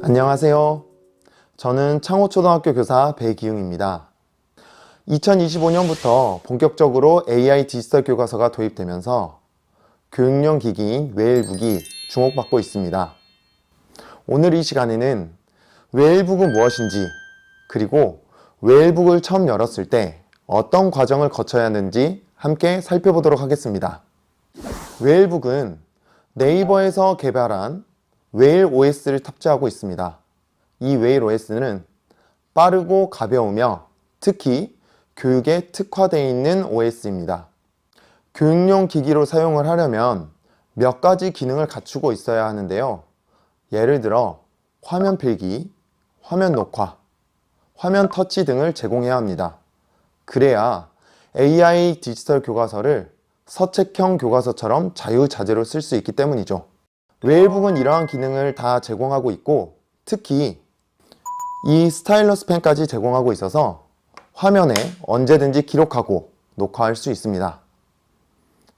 안녕하세요. 저는 창호초등학교 교사 배기웅입니다. 2025년부터 본격적으로 AI 디지털 교과서가 도입되면서 교육용 기기인 웨일북이 주목받고 있습니다. 오늘 이 시간에는 웨일북은 무엇인지, 그리고 웨일북을 처음 열었을 때 어떤 과정을 거쳐야 하는지 함께 살펴보도록 하겠습니다. 웨일북은 네이버에서 개발한 웨일 OS를 탑재하고 있습니다. 이 웨일 OS는 빠르고 가벼우며 특히 교육에 특화되어 있는 OS입니다. 교육용 기기로 사용을 하려면 몇 가지 기능을 갖추고 있어야 하는데요. 예를 들어 화면 필기, 화면 녹화, 화면 터치 등을 제공해야 합니다. 그래야 AI 디지털 교과서를 서책형 교과서처럼 자유자재로 쓸 수 있기 때문이죠. 웨일북은 이러한 기능을 다 제공하고 있고, 특히 이 스타일러스 펜까지 제공하고 있어서 화면에 언제든지 기록하고 녹화할 수 있습니다.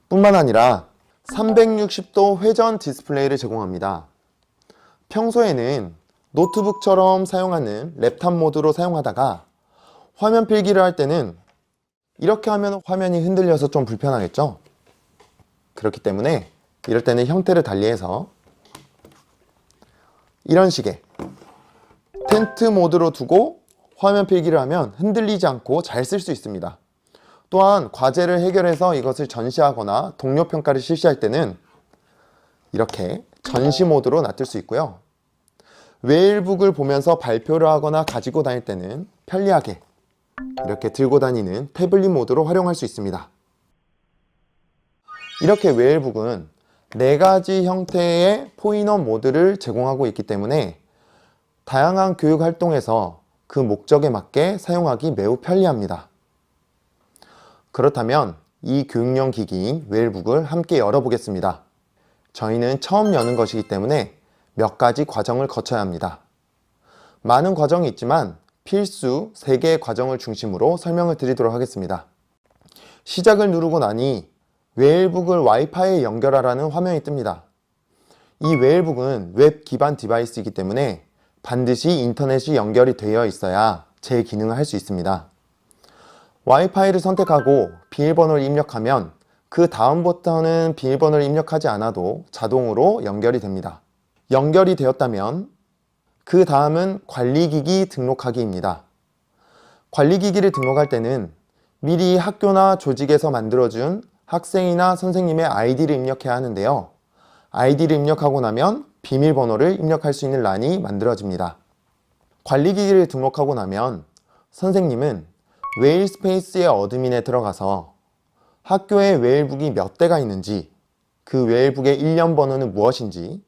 뿐만 아니라 360도 회전 디스플레이를 제공합니다. 평소에는 노트북처럼 사용하는 랩탑 모드로 사용하다가 화면 필기를 할 때는 이렇게 하면 화면이 흔들려서 좀 불편하겠죠? 그렇기 때문에 이럴 때는 형태를 달리해서 이런 식의 텐트 모드로 두고 화면 필기를 하면 흔들리지 않고 잘 쓸 수 있습니다. 또한 과제를 해결해서 이것을 전시하거나 동료 평가를 실시할 때는 이렇게 전시 모드로 놔둘 수 있고요. 웨일북을 보면서 발표를 하거나 가지고 다닐 때는 편리하게 이렇게 들고 다니는 태블릿 모드로 활용할 수 있습니다. 이렇게 웨일북은 4가지 형태의 포인원 모드를 제공하고 있기 때문에 다양한 교육 활동에서 그 목적에 맞게 사용하기 매우 편리합니다. 그렇다면 이 교육용 기기인 웨일북을 함께 열어보겠습니다. 저희는 처음 여는 것이기 때문에 몇 가지 과정을 거쳐야 합니다. 많은 과정이 있지만 필수 3개의 과정을 중심으로 설명을 드리도록 하겠습니다. 시작을 누르고 나니 웨일북을 와이파이에 연결하라는 화면이 뜹니다. 이 웨일북은 웹 기반 디바이스이기 때문에 반드시 인터넷이 연결이 되어 있어야 제 기능을 할 수 있습니다. 와이파이를 선택하고 비밀번호를 입력하면 그 다음부터는 비밀번호를 입력하지 않아도 자동으로 연결이 됩니다. 연결이 되었다면 그 다음은 관리기기 등록하기입니다. 관리기기를 등록할 때는 미리 학교나 조직에서 만들어준 학생이나 선생님의 아이디를 입력해야 하는데요. 아이디를 입력하고 나면 비밀번호를 입력할 수 있는 란이 만들어집니다. 관리기기를 등록하고 나면 선생님은 웨일스페이스의 어드민에 들어가서 학교에 웨일북이 몇 대가 있는지, 그 웨일북의 일련 번호는 무엇인지,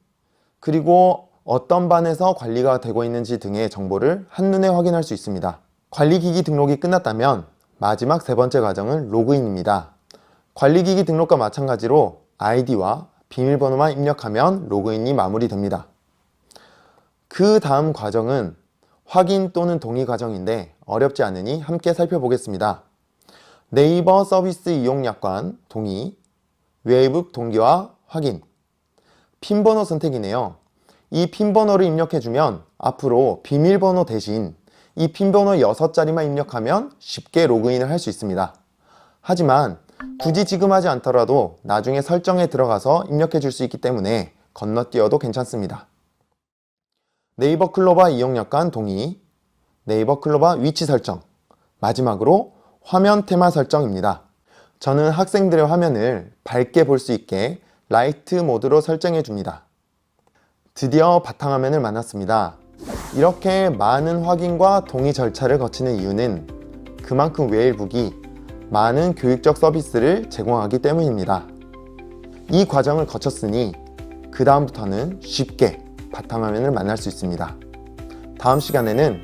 그리고 어떤 반에서 관리가 되고 있는지 등의 정보를 한눈에 확인할 수 있습니다. 관리기기 등록이 끝났다면 마지막 3번째 과정은 로그인입니다. 관리기기 등록과 마찬가지로 아이디와 비밀번호만 입력하면 로그인이 마무리됩니다. 그 다음 과정은 확인 또는 동의 과정인데 어렵지 않으니 함께 살펴보겠습니다. 네이버 서비스 이용 약관 동의, 웨일북 동기화 확인, 핀번호 선택이네요. 이 핀번호를 입력해주면 앞으로 비밀번호 대신 이 핀번호 6자리만 입력하면 쉽게 로그인을 할 수 있습니다. 하지만 굳이 지금 하지 않더라도 나중에 설정에 들어가서 입력해 줄 수 있기 때문에 건너뛰어도 괜찮습니다. 네이버 클로바 이용 약관 동의, 네이버 클로바 위치 설정, 마지막으로 화면 테마 설정입니다. 저는 학생들의 화면을 밝게 볼 수 있게 라이트 모드로 설정해 줍니다. 드디어 바탕화면을 만났습니다. 이렇게 많은 확인과 동의 절차를 거치는 이유는 그만큼 웨일북이 많은 교육적 서비스를 제공하기 때문입니다. 이 과정을 거쳤으니 그 다음부터는 쉽게 바탕화면을 만날 수 있습니다. 다음 시간에는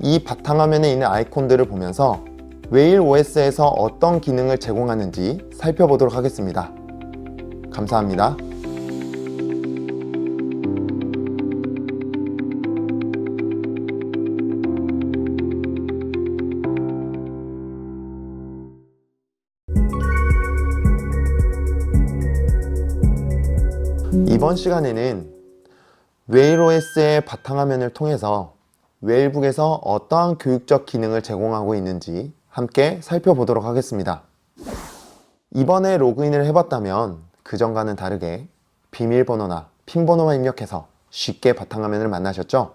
이 바탕화면에 있는 아이콘들을 보면서 웨일 OS에서 어떤 기능을 제공하는지 살펴보도록 하겠습니다. 감사합니다. 이번 시간에는 웨일OS의 바탕화면을 통해서 웨일북에서 어떠한 교육적 기능을 제공하고 있는지 함께 살펴보도록 하겠습니다. 이번에 로그인을 해봤다면 그전과는 다르게 비밀번호나 핀번호만 입력해서 쉽게 바탕화면을 만나셨죠?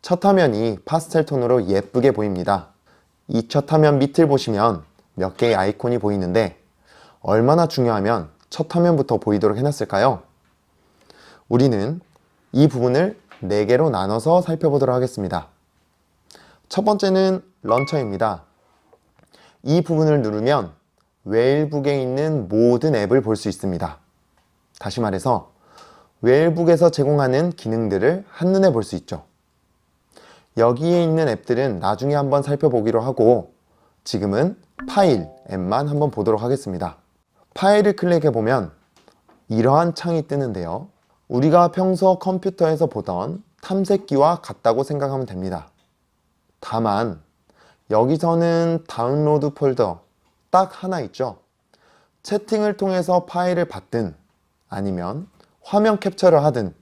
첫 화면이 파스텔 톤으로 예쁘게 보입니다. 이 첫 화면 밑을 보시면 몇 개의 아이콘이 보이는데 얼마나 중요하면 첫 화면부터 보이도록 해놨을까요? 우리는 이 부분을 4개로 나눠서 살펴보도록 하겠습니다. 첫 번째는 런처입니다. 이 부분을 누르면 웨일북에 있는 모든 앱을 볼 수 있습니다. 다시 말해서 웨일북에서 제공하는 기능들을 한눈에 볼 수 있죠. 여기에 있는 앱들은 나중에 한번 살펴보기로 하고 지금은 파일 앱만 한번 보도록 하겠습니다. 파일을 클릭해보면 이러한 창이 뜨는데요. 우리가 평소 컴퓨터에서 보던 탐색기와 같다고 생각하면 됩니다. 다만 여기서는 다운로드 폴더 딱 하나 있죠. 채팅을 통해서 파일을 받든 아니면 화면 캡처를 하든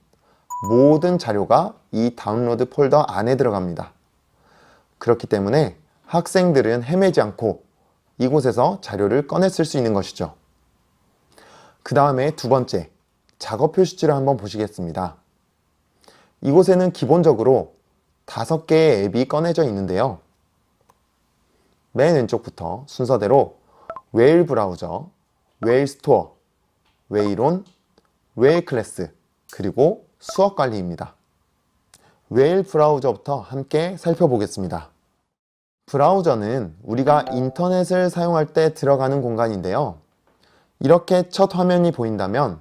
모든 자료가 이 다운로드 폴더 안에 들어갑니다. 그렇기 때문에 학생들은 헤매지 않고 이곳에서 자료를 꺼내 쓸 수 있는 것이죠. 그 다음에 두 번째, 작업 표시지를 한번 보시겠습니다. 이곳에는 기본적으로 5개의 앱이 꺼내져 있는데요. 맨 왼쪽부터 순서대로 웨일 브라우저, 웨일 스토어, 웨일온, 웨일 클래스, 그리고 수업 관리입니다. 웨일 브라우저부터 함께 살펴보겠습니다. 브라우저는 우리가 인터넷을 사용할 때 들어가는 공간인데요. 이렇게 첫 화면이 보인다면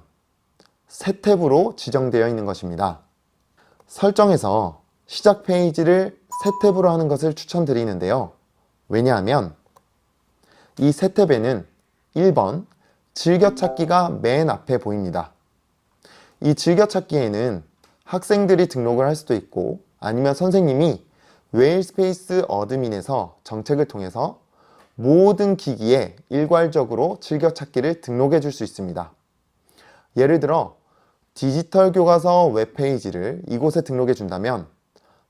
새 탭으로 지정되어 있는 것입니다. 설정에서 시작 페이지를 새 탭으로 하는 것을 추천드리는데요. 왜냐하면 이 새 탭에는 1번 즐겨찾기가 맨 앞에 보입니다. 이 즐겨찾기에는 학생들이 등록을 할 수도 있고 아니면 선생님이 웨일스페이스 어드민에서 정책을 통해서 모든 기기에 일괄적으로 즐겨찾기를 등록해 줄 수 있습니다. 예를 들어 디지털 교과서 웹페이지를 이곳에 등록해 준다면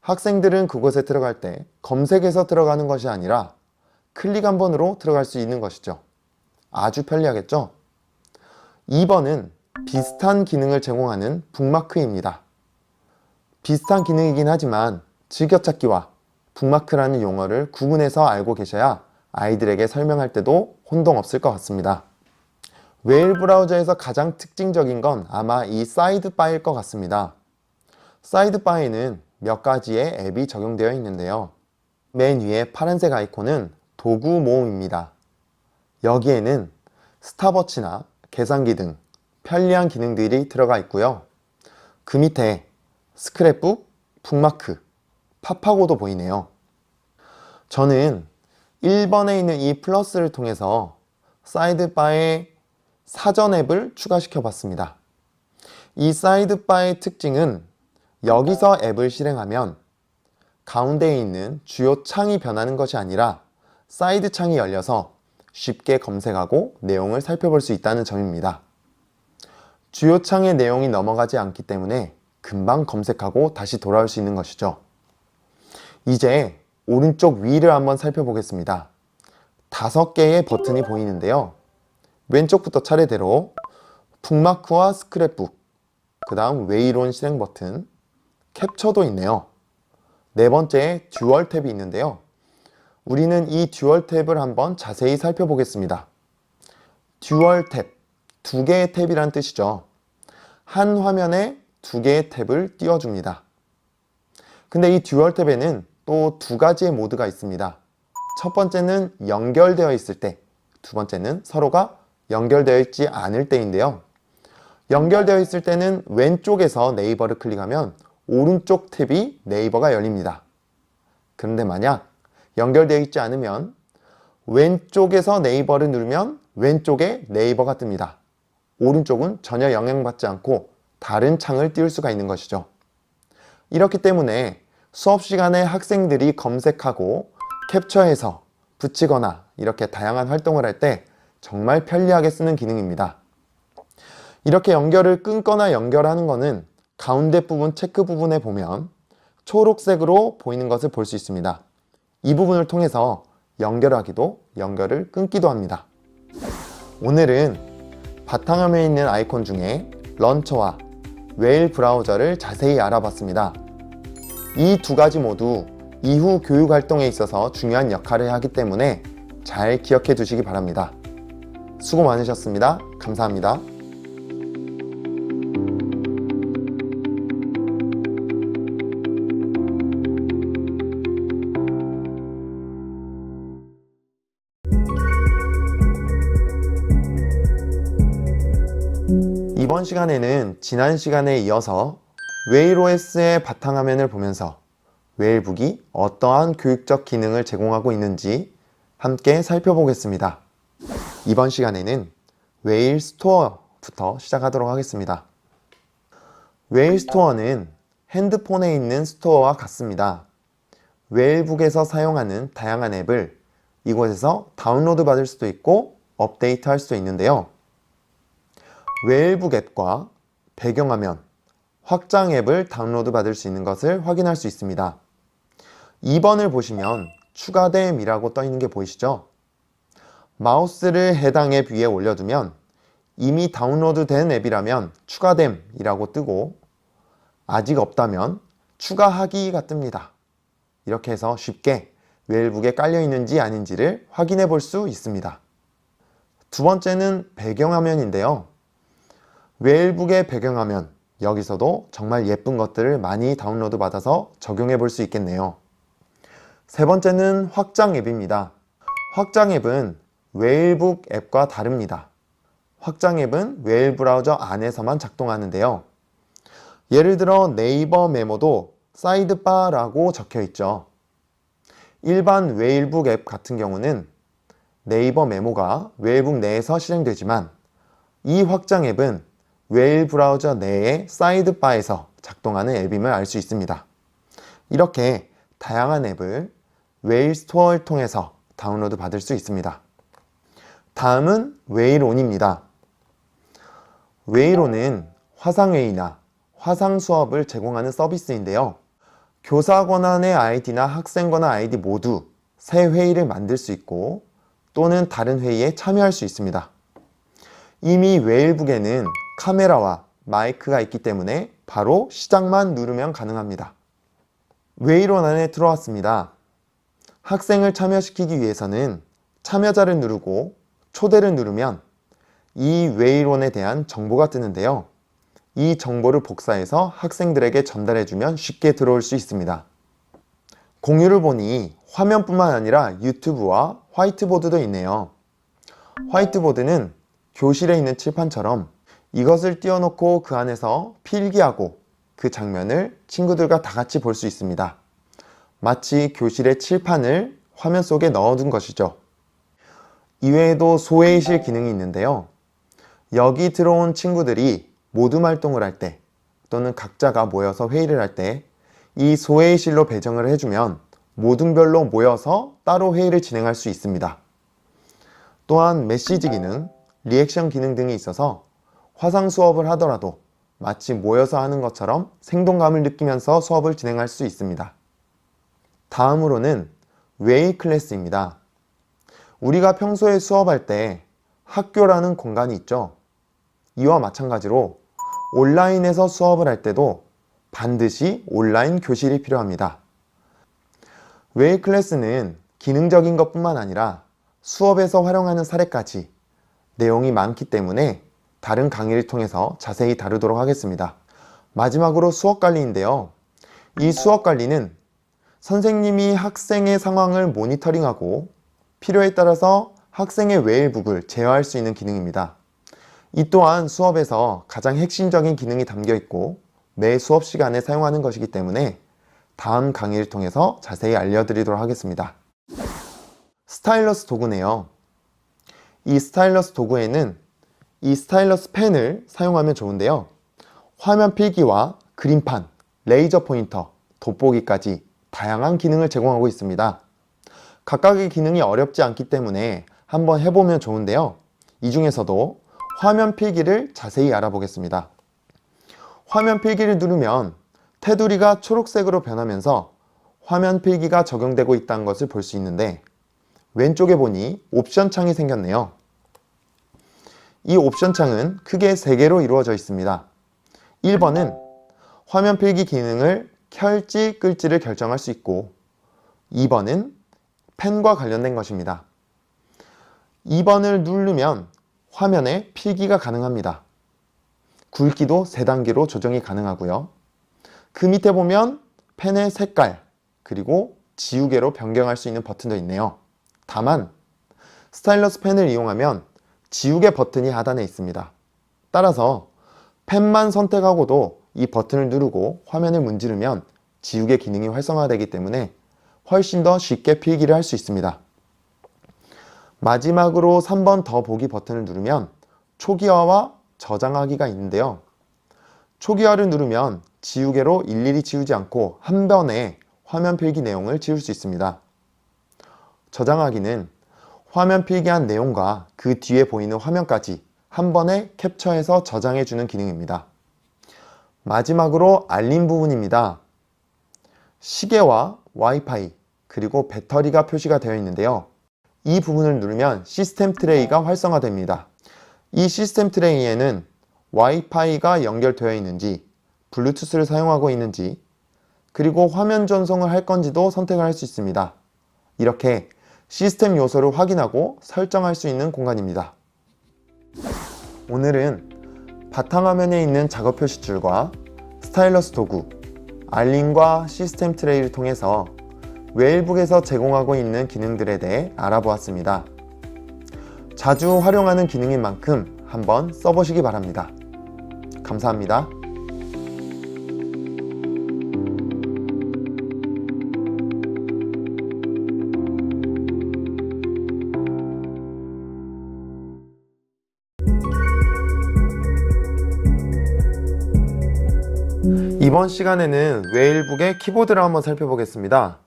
학생들은 그곳에 들어갈 때 검색해서 들어가는 것이 아니라 클릭 한 번으로 들어갈 수 있는 것이죠. 아주 편리하겠죠? 2번은 비슷한 기능을 제공하는 북마크입니다. 비슷한 기능이긴 하지만 즐겨찾기와 북마크라는 용어를 구분해서 알고 계셔야 아이들에게 설명할 때도 혼동 없을 것 같습니다. 웨일 브라우저에서 가장 특징적인 건 아마 이 사이드바일 것 같습니다. 사이드바에는 몇 가지의 앱이 적용되어 있는데요. 맨 위에 파란색 아이콘은 도구 모음입니다. 여기에는 스탑워치나 계산기 등 편리한 기능들이 들어가 있고요. 그 밑에 스크랩북, 북마크, 팝하고도 보이네요. 저는 1번에 있는 이 플러스를 통해서 사이드바에 사전 앱을 추가시켜 봤습니다. 이 사이드바의 특징은 여기서 앱을 실행하면 가운데에 있는 주요 창이 변하는 것이 아니라 사이드 창이 열려서 쉽게 검색하고 내용을 살펴볼 수 있다는 점입니다. 주요 창의 내용이 넘어가지 않기 때문에 금방 검색하고 다시 돌아올 수 있는 것이죠. 이제 오른쪽 위를 한번 살펴보겠습니다. 5개의 버튼이 보이는데요. 왼쪽부터 차례대로 북마크와 스크랩북, 그 다음 웨일온 실행 버튼, 캡처도 있네요. 네 번째에 듀얼 탭이 있는데요. 우리는 이 듀얼 탭을 한번 자세히 살펴보겠습니다. 듀얼 탭, 2개의 탭이란 뜻이죠. 한 화면에 2개의 탭을 띄워줍니다. 근데 이 듀얼 탭에는 또 2가지의 모드가 있습니다. 첫 번째는 연결되어 있을 때, 두 번째는 서로가 연결되어 있지 않을 때인데요. 연결되어 있을 때는 왼쪽에서 네이버를 클릭하면 오른쪽 탭이 네이버가 열립니다. 그런데 만약 연결되어 있지 않으면 왼쪽에서 네이버를 누르면 왼쪽에 네이버가 뜹니다. 오른쪽은 전혀 영향받지 않고 다른 창을 띄울 수가 있는 것이죠. 이렇기 때문에 수업 시간에 학생들이 검색하고 캡처해서 붙이거나 이렇게 다양한 활동을 할 때 정말 편리하게 쓰는 기능입니다. 이렇게 연결을 끊거나 연결하는 것은 가운데 부분 체크 부분에 보면 초록색으로 보이는 것을 볼 수 있습니다. 이 부분을 통해서 연결하기도 연결을 끊기도 합니다. 오늘은 바탕화면에 있는 아이콘 중에 런처와 웨일 브라우저를 자세히 알아봤습니다. 이 두 가지 모두 이후 교육 활동에 있어서 중요한 역할을 하기 때문에 잘 기억해 두시기 바랍니다. 수고 많으셨습니다. 감사합니다. 이번 시간에는 지난 시간에 이어서 웨일 OS의 바탕화면을 보면서 웨일북이 어떠한 교육적 기능을 제공하고 있는지 함께 살펴보겠습니다. 이번 시간에는 웨일 스토어부터 시작하도록 하겠습니다. 웨일 스토어는 핸드폰에 있는 스토어와 같습니다. 웨일북에서 사용하는 다양한 앱을 이곳에서 다운로드 받을 수도 있고 업데이트 할 수도 있는데요. 웨일북 앱과 배경화면, 확장 앱을 다운로드 받을 수 있는 것을 확인할 수 있습니다. 2번을 보시면 추가됨이라고 떠 있는 게 보이시죠? 마우스를 해당 앱 위에 올려두면 이미 다운로드 된 앱이라면 추가됨이라고 뜨고 아직 없다면 추가하기가 뜹니다. 이렇게 해서 쉽게 웨일북에 깔려 있는지 아닌지를 확인해 볼 수 있습니다. 두 번째는 배경화면인데요. 웨일북의 배경화면, 여기서도 정말 예쁜 것들을 많이 다운로드 받아서 적용해 볼 수 있겠네요. 세 번째는 확장 앱입니다. 확장 앱은 웨일북 앱과 다릅니다. 확장 앱은 웨일 브라우저 안에서만 작동하는데요. 예를 들어 네이버 메모도 사이드바라고 적혀 있죠. 일반 웨일북 앱 같은 경우는 네이버 메모가 웨일북 내에서 실행되지만 이 확장 앱은 웨일 브라우저 내의 사이드바에서 작동하는 앱임을 알 수 있습니다. 이렇게 다양한 앱을 웨일 스토어를 통해서 다운로드 받을 수 있습니다. 다음은 웨일온입니다. 웨일온은 화상회의나 화상 수업을 제공하는 서비스인데요. 교사 권한의 아이디나 학생 권한 아이디 모두 새 회의를 만들 수 있고 또는 다른 회의에 참여할 수 있습니다. 이미 웨일북에는 카메라와 마이크가 있기 때문에 바로 시작만 누르면 가능합니다. 웨일온 안에 들어왔습니다. 학생을 참여시키기 위해서는 참여자를 누르고 초대를 누르면 이 웨일온에 대한 정보가 뜨는데요. 이 정보를 복사해서 학생들에게 전달해주면 쉽게 들어올 수 있습니다. 공유를 보니 화면뿐만 아니라 유튜브와 화이트보드도 있네요. 화이트보드는 교실에 있는 칠판처럼 이것을 띄워놓고 그 안에서 필기하고 그 장면을 친구들과 다 같이 볼 수 있습니다. 마치 교실의 칠판을 화면 속에 넣어둔 것이죠. 이외에도 소회의실 기능이 있는데요. 여기 들어온 친구들이 모둠 활동을 할 때 또는 각자가 모여서 회의를 할 때 이 소회의실로 배정을 해주면 모둠별로 모여서 따로 회의를 진행할 수 있습니다. 또한 메시지 기능, 리액션 기능 등이 있어서 화상 수업을 하더라도 마치 모여서 하는 것처럼 생동감을 느끼면서 수업을 진행할 수 있습니다. 다음으로는 웨일 클래스입니다. 우리가 평소에 수업할 때 학교라는 공간이 있죠. 이와 마찬가지로 온라인에서 수업을 할 때도 반드시 온라인 교실이 필요합니다. 웨일 클래스는 기능적인 것뿐만 아니라 수업에서 활용하는 사례까지 내용이 많기 때문에 다른 강의를 통해서 자세히 다루도록 하겠습니다. 마지막으로 수업 관리인데요. 이 수업 관리는 선생님이 학생의 상황을 모니터링하고 필요에 따라서 학생의 웨일북을 제어할 수 있는 기능입니다. 이 또한 수업에서 가장 핵심적인 기능이 담겨 있고 매 수업 시간에 사용하는 것이기 때문에 다음 강의를 통해서 자세히 알려드리도록 하겠습니다. 스타일러스 도구네요. 이 스타일러스 도구에는 이 스타일러스 펜을 사용하면 좋은데요. 화면 필기와 그림판, 레이저 포인터, 돋보기까지 다양한 기능을 제공하고 있습니다. 각각의 기능이 어렵지 않기 때문에 한번 해보면 좋은데요. 이 중에서도 화면 필기를 자세히 알아보겠습니다. 화면 필기를 누르면 테두리가 초록색으로 변하면서 화면 필기가 적용되고 있다는 것을 볼 수 있는데, 왼쪽에 보니 옵션 창이 생겼네요. 이 옵션 창은 크게 3개로 이루어져 있습니다. 1번은 화면 필기 기능을 켤지 끌지를 결정할 수 있고, 2번은 펜과 관련된 것입니다. 2번을 누르면 화면에 필기가 가능합니다. 굵기도 3단계로 조정이 가능하고요. 그 밑에 보면 펜의 색깔, 그리고 지우개로 변경할 수 있는 버튼도 있네요. 다만 스타일러스 펜을 이용하면 지우개 버튼이 하단에 있습니다. 따라서 펜만 선택하고도 이 버튼을 누르고 화면을 문지르면 지우개 기능이 활성화되기 때문에 훨씬 더 쉽게 필기를 할 수 있습니다. 마지막으로 3번 더 보기 버튼을 누르면 초기화와 저장하기가 있는데요. 초기화를 누르면 지우개로 일일이 지우지 않고 한 번에 화면 필기 내용을 지울 수 있습니다. 저장하기는 화면 필기한 내용과 그 뒤에 보이는 화면까지 한 번에 캡처해서 저장해주는 기능입니다. 마지막으로 알림 부분입니다. 시계와 와이파이 그리고 배터리가 표시가 되어 있는데요. 이 부분을 누르면 시스템 트레이가 활성화됩니다. 이 시스템 트레이에는 와이파이가 연결되어 있는지, 블루투스를 사용하고 있는지, 그리고 화면 전송을 할 건지도 선택을 할 수 있습니다. 이렇게 시스템 요소를 확인하고 설정할 수 있는 공간입니다. 오늘은 바탕화면에 있는 작업 표시줄과 스타일러스 도구, 알림과 시스템 트레이를 통해서 웨일북에서 제공하고 있는 기능들에 대해 알아보았습니다. 자주 활용하는 기능인 만큼 한번 써보시기 바랍니다. 감사합니다. 이번 시간에는 웨일북의 키보드를 한번 살펴보겠습니다.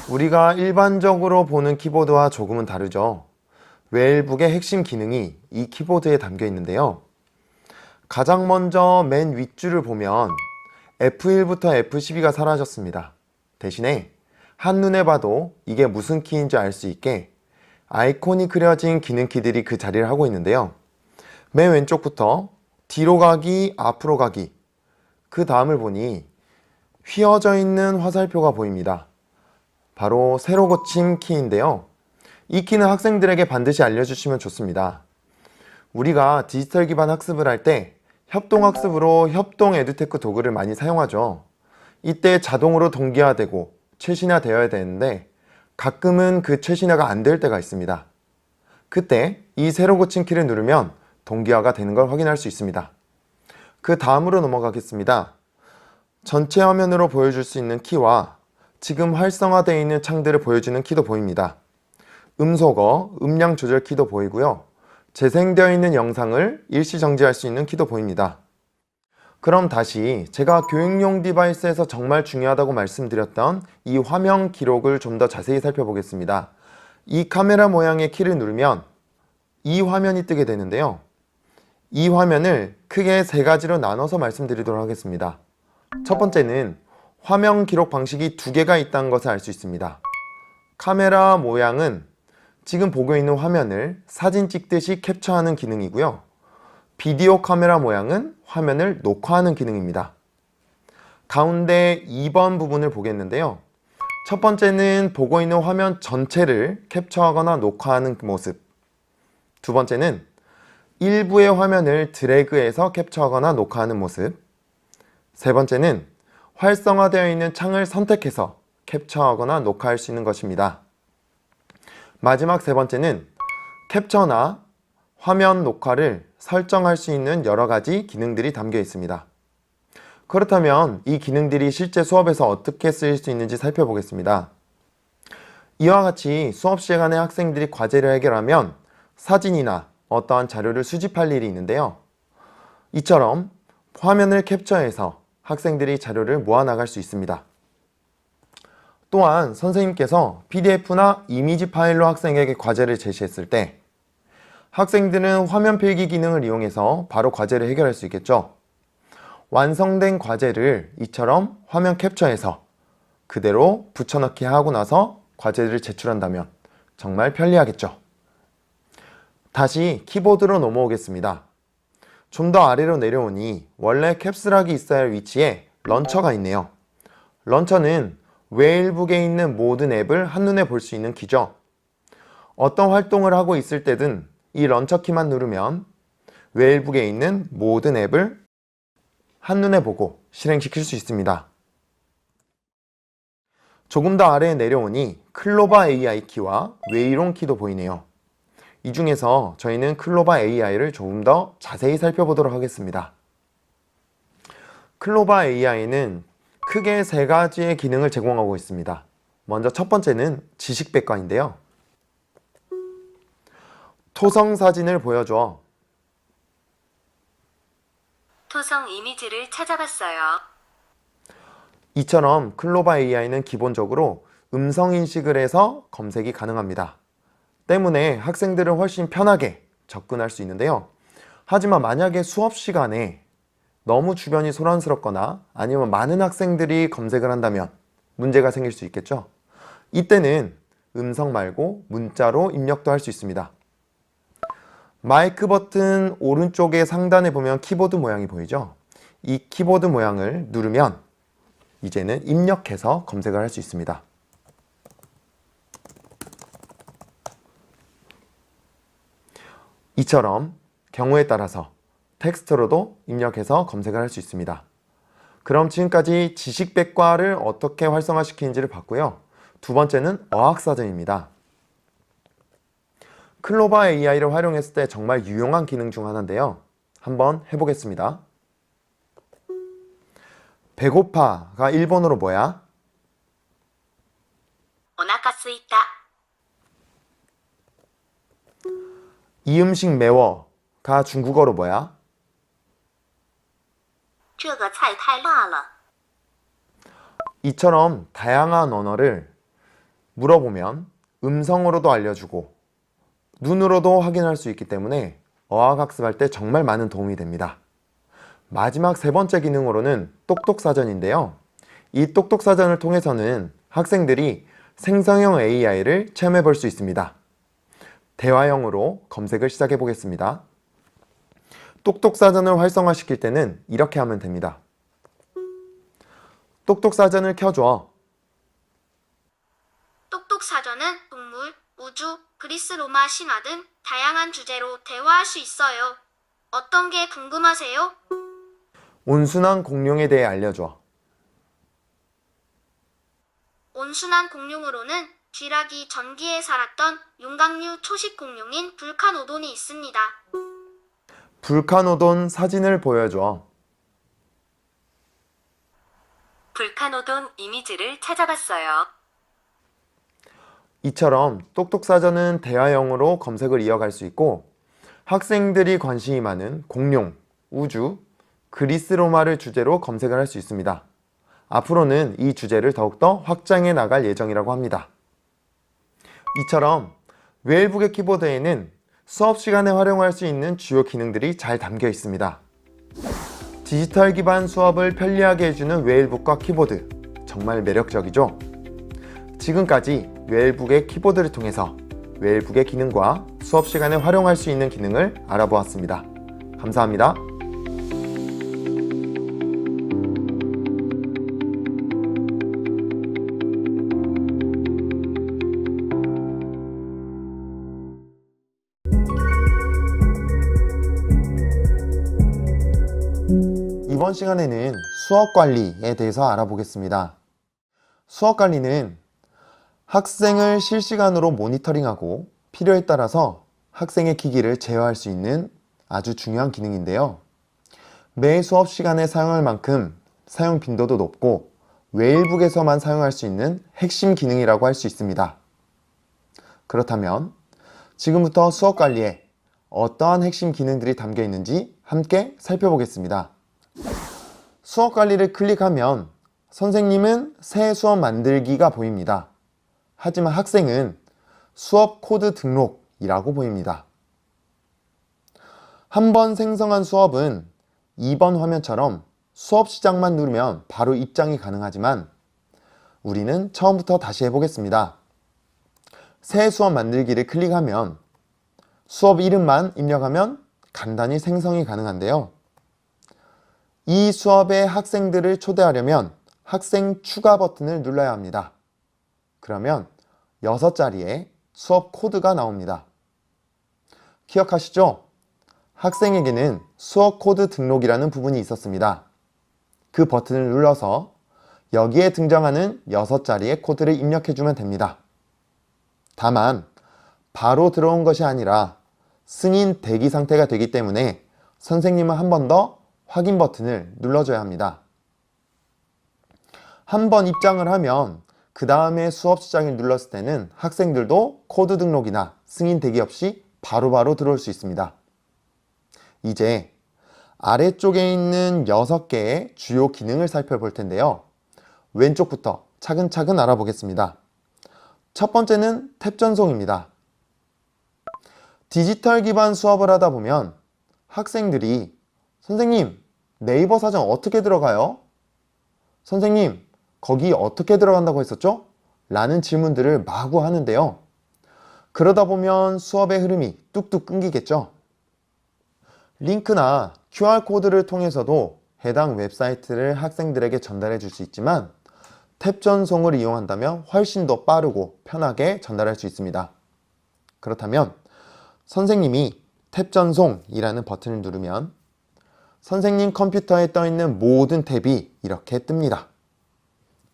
우리가 일반적으로 보는 키보드와 조금은 다르죠. 웨일북의 핵심 기능이 이 키보드에 담겨 있는데요. 가장 먼저 맨 윗줄을 보면 F1부터 F12가 사라졌습니다. 대신에 한눈에 봐도 이게 무슨 키인지 알 수 있게 아이콘이 그려진 기능키들이 그 자리를 하고 있는데요. 맨 왼쪽부터 뒤로 가기, 앞으로 가기, 그 다음을 보니 휘어져 있는 화살표가 보입니다. 바로 세로 고침 키인데요. 이 키는 학생들에게 반드시 알려주시면 좋습니다. 우리가 디지털 기반 학습을 할 때 협동학습으로 협동 에듀테크 도구를 많이 사용하죠. 이때 자동으로 동기화되고 최신화되어야 되는데 가끔은 그 최신화가 안 될 때가 있습니다. 그때 이 세로 고침 키를 누르면 동기화가 되는 걸 확인할 수 있습니다. 그 다음으로 넘어가겠습니다. 전체 화면으로 보여줄 수 있는 키와 지금 활성화되어 있는 창들을 보여주는 키도 보입니다. 음소거, 음량 조절 키도 보이고요. 재생되어 있는 영상을 일시 정지할 수 있는 키도 보입니다. 그럼 다시 제가 교육용 디바이스에서 정말 중요하다고 말씀드렸던 이 화면 기록을 좀 더 자세히 살펴보겠습니다. 이 카메라 모양의 키를 누르면 이 화면이 뜨게 되는데요. 이 화면을 크게 3가지로 나눠서 말씀드리도록 하겠습니다. 첫 번째는 화면 기록 방식이 2개가 있다는 것을 알 수 있습니다. 카메라 모양은 지금 보고 있는 화면을 사진 찍듯이 캡처하는 기능이고요. 비디오 카메라 모양은 화면을 녹화하는 기능입니다. 가운데 2번 부분을 보겠는데요. 첫 번째는 보고 있는 화면 전체를 캡처하거나 녹화하는 모습. 두 번째는 일부의 화면을 드래그해서 캡처하거나 녹화하는 모습. 세 번째는 활성화되어 있는 창을 선택해서 캡처하거나 녹화할 수 있는 것입니다. 마지막 세 번째는 캡처나 화면 녹화를 설정할 수 있는 여러 가지 기능들이 담겨 있습니다. 그렇다면 이 기능들이 실제 수업에서 어떻게 쓰일 수 있는지 살펴보겠습니다. 이와 같이 수업 시간에 학생들이 과제를 해결하면 사진이나 어떠한 자료를 수집할 일이 있는데요. 이처럼 화면을 캡처해서 학생들이 자료를 모아나갈 수 있습니다. 또한 선생님께서 PDF나 이미지 파일로 학생에게 과제를 제시했을 때 학생들은 화면 필기 기능을 이용해서 바로 과제를 해결할 수 있겠죠. 완성된 과제를 이처럼 화면 캡처해서 그대로 붙여넣기 하고 나서 과제를 제출한다면 정말 편리하겠죠. 다시 키보드로 넘어오겠습니다. 좀 더 아래로 내려오니 원래 캡슐락이 있어야 할 위치에 런처가 있네요. 런처는 웨일북에 있는 모든 앱을 한눈에 볼 수 있는 키죠. 어떤 활동을 하고 있을 때든 이 런처 키만 누르면 웨일북에 있는 모든 앱을 한눈에 보고 실행시킬 수 있습니다. 조금 더 아래에 내려오니 클로바 AI 키와 웨이롱 키도 보이네요. 이 중에서 저희는 클로바 AI를 조금 더 자세히 살펴보도록 하겠습니다. 클로바 AI는 크게 세 가지의 기능을 제공하고 있습니다. 먼저 첫 번째는 지식백과인데요. 토성 사진을 보여줘. 토성 이미지를 찾아봤어요. 이처럼 클로바 AI는 기본적으로 음성 인식을 해서 검색이 가능합니다. 때문에 학생들은 훨씬 편하게 접근할 수 있는데요. 하지만 만약에 수업 시간에 너무 주변이 소란스럽거나 아니면 많은 학생들이 검색을 한다면 문제가 생길 수 있겠죠. 이때는 음성 말고 문자로 입력도 할 수 있습니다. 마이크 버튼 오른쪽에 상단에 보면 키보드 모양이 보이죠? 이 키보드 모양을 누르면 이제는 입력해서 검색을 할 수 있습니다. 이처럼 경우에 따라서 텍스트로도 입력해서 검색을 할 수 있습니다. 그럼 지금까지 지식백과를 어떻게 활성화시키는지를 봤고요. 두 번째는 어학사전입니다. 클로바 AI를 활용했을 때 정말 유용한 기능 중 하나인데요. 한번 해보겠습니다. 배고파가 일본어로 뭐야? 오나카 스이타. 이 음식 매워가 중국어로 뭐야? 这个菜太辣了. 이처럼 다양한 언어를 물어보면 음성으로도 알려주고 눈으로도 확인할 수 있기 때문에 어학학습할 때 정말 많은 도움이 됩니다. 마지막 세 번째 기능으로는 똑똑사전인데요. 이 똑똑사전을 통해서는 학생들이 생성형 AI를 체험해 볼 수 있습니다. 대화형으로 검색을 시작해 보겠습니다. 똑똑사전을 활성화시킬 때는 이렇게 하면 됩니다. 똑똑사전을 켜줘. 똑똑사전은 동물, 우주, 그리스 로마 신화 등 다양한 주제로 대화할 수 있어요. 어떤 게 궁금하세요? 온순한 공룡에 대해 알려줘. 온순한 공룡으로는 쥐라기 전기에 살았던 용각류 초식 공룡인 불카노돈이 있습니다. 불카노돈 사진을 보여줘. 불카노돈 이미지를 찾아봤어요. 이처럼 똑똑사전은 대화형으로 검색을 이어갈 수 있고 학생들이 관심이 많은 공룡, 우주, 그리스 로마를 주제로 검색을 할 수 있습니다. 앞으로는 이 주제를 더욱더 확장해 나갈 예정이라고 합니다. 이처럼 웨일북의 키보드에는 수업 시간에 활용할 수 있는 주요 기능들이 잘 담겨 있습니다. 디지털 기반 수업을 편리하게 해주는 웨일북과 키보드, 정말 매력적이죠? 지금까지 웨일북의 키보드를 통해서 웨일북의 기능과 수업 시간에 활용할 수 있는 기능을 알아보았습니다. 감사합니다. 이번 시간에는 수업 관리에 대해서 알아보겠습니다. 수업 관리는 학생을 실시간으로 모니터링하고 필요에 따라서 학생의 기기를 제어할 수 있는 아주 중요한 기능인데요. 매 수업 시간에 사용할 만큼 사용 빈도도 높고 웨일북에서만 사용할 수 있는 핵심 기능이라고 할 수 있습니다. 그렇다면 지금부터 수업 관리에 어떠한 핵심 기능들이 담겨 있는지 함께 살펴보겠습니다. 수업 관리를 클릭하면 선생님은 새 수업 만들기가 보입니다. 하지만 학생은 수업 코드 등록이라고 보입니다. 한 번 생성한 수업은 2번 화면처럼 수업 시작만 누르면 바로 입장이 가능하지만 우리는 처음부터 다시 해보겠습니다. 새 수업 만들기를 클릭하면 수업 이름만 입력하면 간단히 생성이 가능한데요. 이 수업에 학생들을 초대하려면 학생 추가 버튼을 눌러야 합니다. 그러면 6자리의 수업 코드가 나옵니다. 기억하시죠? 학생에게는 수업 코드 등록이라는 부분이 있었습니다. 그 버튼을 눌러서 여기에 등장하는 6자리의 코드를 입력해주면 됩니다. 다만 바로 들어온 것이 아니라 승인 대기 상태가 되기 때문에 선생님은 한 번 더 확인 버튼을 눌러줘야 합니다. 한 번 입장을 하면 그 다음에 수업 시작을 눌렀을 때는 학생들도 코드 등록이나 승인 대기 없이 바로바로 들어올 수 있습니다. 이제 아래쪽에 있는 6개의 주요 기능을 살펴볼 텐데요. 왼쪽부터 차근차근 알아보겠습니다. 첫 번째는 탭 전송입니다. 디지털 기반 수업을 하다 보면 학생들이 선생님, 네이버 사전 어떻게 들어가요? 선생님, 거기 어떻게 들어간다고 했었죠? 라는 질문들을 마구 하는데요. 그러다 보면 수업의 흐름이 뚝뚝 끊기겠죠? 링크나 QR코드를 통해서도 해당 웹사이트를 학생들에게 전달해 줄 수 있지만 탭 전송을 이용한다면 훨씬 더 빠르고 편하게 전달할 수 있습니다. 그렇다면 선생님이 탭 전송이라는 버튼을 누르면 선생님 컴퓨터에 떠 있는 모든 탭이 이렇게 뜹니다.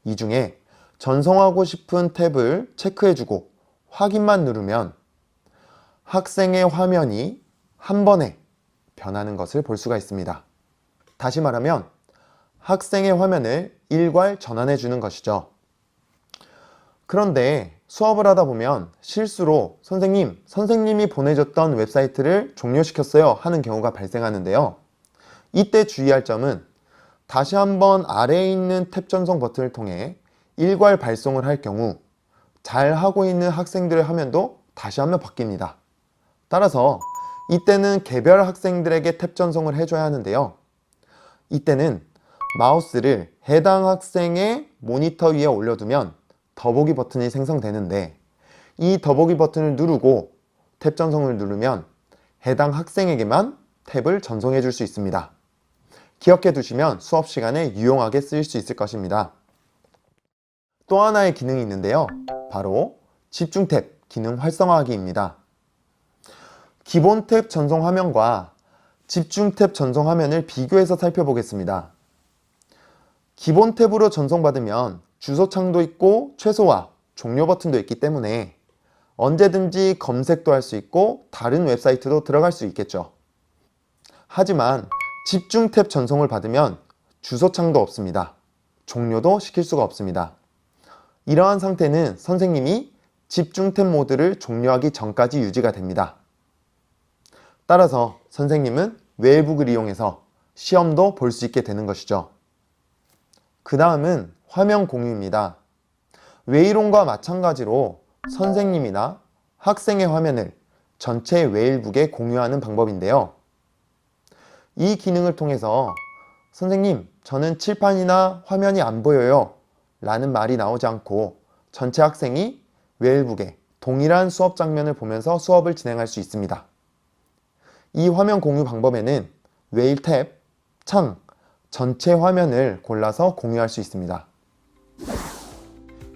이 중에 전송하고 싶은 탭을 체크해주고 확인만 누르면 학생의 화면이 한 번에 변하는 것을 볼 수가 있습니다. 다시 말하면 학생의 화면을 일괄 전환해 주는 것이죠. 그런데 수업을 하다 보면 실수로 선생님이 보내줬던 웹사이트를 종료시켰어요 하는 경우가 발생하는데요. 이때 주의할 점은 다시 한번 아래에 있는 탭 전송 버튼을 통해 일괄 발송을 할 경우 잘 하고 있는 학생들의 화면도 다시 한번 바뀝니다. 따라서 이때는 개별 학생들에게 탭 전송을 해줘야 하는데요. 이때는 마우스를 해당 학생의 모니터 위에 올려두면 더보기 버튼이 생성되는데 이 더보기 버튼을 누르고 탭 전송을 누르면 해당 학생에게만 탭을 전송해 줄 수 있습니다. 기억해 두시면 수업 시간에 유용하게 쓰일 수 있을 것입니다. 또 하나의 기능이 있는데요. 바로 집중 탭 기능 활성화하기입니다. 기본 탭 전송 화면과 집중 탭 전송 화면을 비교해서 살펴보겠습니다. 기본 탭으로 전송받으면 주소창도 있고 최소화, 종료 버튼도 있기 때문에 언제든지 검색도 할 수 있고 다른 웹사이트도 들어갈 수 있겠죠. 하지만 집중 탭 전송을 받으면 주소창도 없습니다. 종료도 시킬 수가 없습니다. 이러한 상태는 선생님이 집중 탭 모드를 종료하기 전까지 유지가 됩니다. 따라서 선생님은 웨일북을 이용해서 시험도 볼 수 있게 되는 것이죠. 그 다음은 화면 공유입니다. 웨이론과 마찬가지로 선생님이나 학생의 화면을 전체 웨일북에 공유하는 방법인데요. 이 기능을 통해서 선생님, 저는 칠판이나 화면이 안 보여요 라는 말이 나오지 않고 전체 학생이 웨일북에 동일한 수업 장면을 보면서 수업을 진행할 수 있습니다. 이 화면 공유 방법에는 웨일 탭, 창, 전체 화면을 골라서 공유할 수 있습니다.